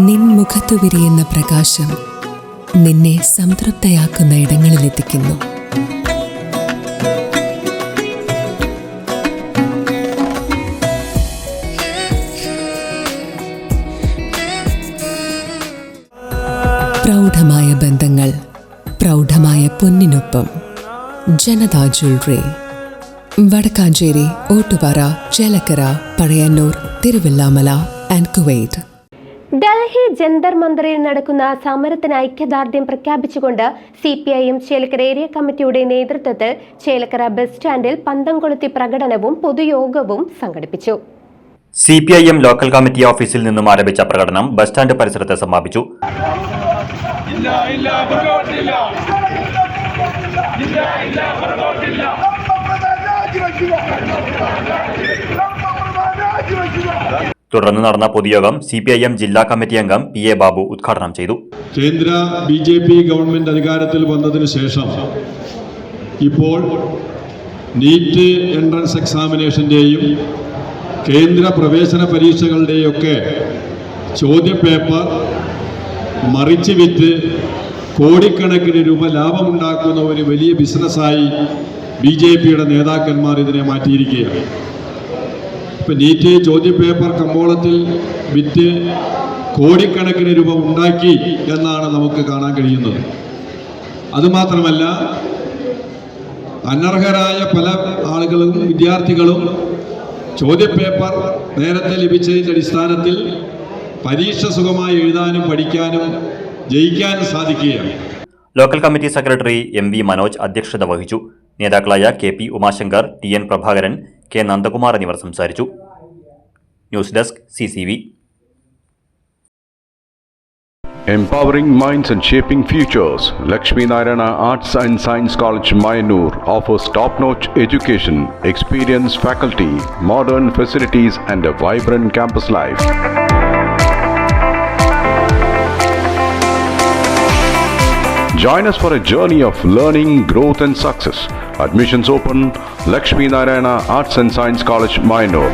നിൻ മുഖത്തു വിരിയുന്ന പ്രകാശം നിന്നെ സംതൃപ്തയാക്കുന്ന ഇടങ്ങളിലെത്തിക്കുന്നു. പ്രൗഢമായ ബന്ധങ്ങൾ, പ്രൗഢമായ പൊന്നിനൊപ്പം. Janatha jewellery, Vadakkanchery, Ottupara, Chelakkara, Pazhayannur, Thiruvilwamala and Kuwait. Delhi Jantar മന്ദറിൽ നടക്കുന്ന സമരത്തിന് ഐക്യദാർഢ്യം പ്രഖ്യാപിച്ചുകൊണ്ട് CPIM ചേലക്കര ഏരിയ കമ്മിറ്റിയുടെ നേതൃത്വത്തിൽ ചേലക്കര ബസ് സ്റ്റാൻഡിൽ പന്തം കൊളുത്തി പ്രകടനവും പൊതുയോഗവും സംഘടിപ്പിച്ചു. CPIM ലോക്കൽ കമ്മിറ്റി ഓഫീസിൽ നിന്നും ആരംഭിച്ച പ്രകടനം ബസ് സ്റ്റാൻഡ് പരിസരത്ത് സമാപിച്ചു. തുടർന്ന് നടന്ന പൊതുയോഗം CPIM ജില്ലാ കമ്മിറ്റി അംഗം PA ബാബു ഉദ്ഘാടനം ചെയ്തു. കേന്ദ്ര BJP ഗവൺമെന്റ് അധികാരത്തിൽ വന്നതിന് ശേഷം ഇപ്പോൾ നീറ്റ് എൻട്രൻസ് എക്സാമിനേഷന്റെയും കേന്ദ്ര പ്രവേശന പരീക്ഷകളുടെയൊക്കെ ചോദ്യപേപ്പർ മറിച്ച് വിറ്റ് കോടിക്കണക്കിന് രൂപ ലാഭമുണ്ടാക്കുന്ന ഒരു വലിയ ബിസിനസ്സായി BJPയുടെ നേതാക്കന്മാർ ഇതിനെ മാറ്റിയിരിക്കുകയാണ്. ഇപ്പം നീറ്റ് ചോദ്യപേപ്പർ കമ്പോളത്തിൽ വിറ്റ് കോടിക്കണക്കിന് രൂപ ഉണ്ടാക്കി എന്നാണ് നമുക്ക് കാണാൻ കഴിയുന്നത്. അതുമാത്രമല്ല, അനർഹരായ പല ആളുകളും വിദ്യാർത്ഥികളും ചോദ്യപേപ്പർ നേരത്തെ ലഭിച്ചതിൻ്റെ അടിസ്ഥാനത്തിൽ പരീക്ഷ സുഖമായി എഴുതാനും പഠിക്കാനും ജയിക്കാനും സാധിക്കുകയാണ്. Local committee secretary MV Manoj അധ്യക്ഷത വഹിച്ചു. നേതാക്കളായ KP Umashankar, TN Prabhakaran, K Nandakumar എന്നിവർ സംസാരിച്ചു. News desk CCV. Empowering minds and shaping futures, Lakshmi Narayana Arts and Science College, Mayanur offers top-notch education, experienced faculty, modern facilities and a vibrant campus life. Join us for a journey of learning, growth and success. Admissions open. Lakshmi Narayana Arts and Science College, Mayanur.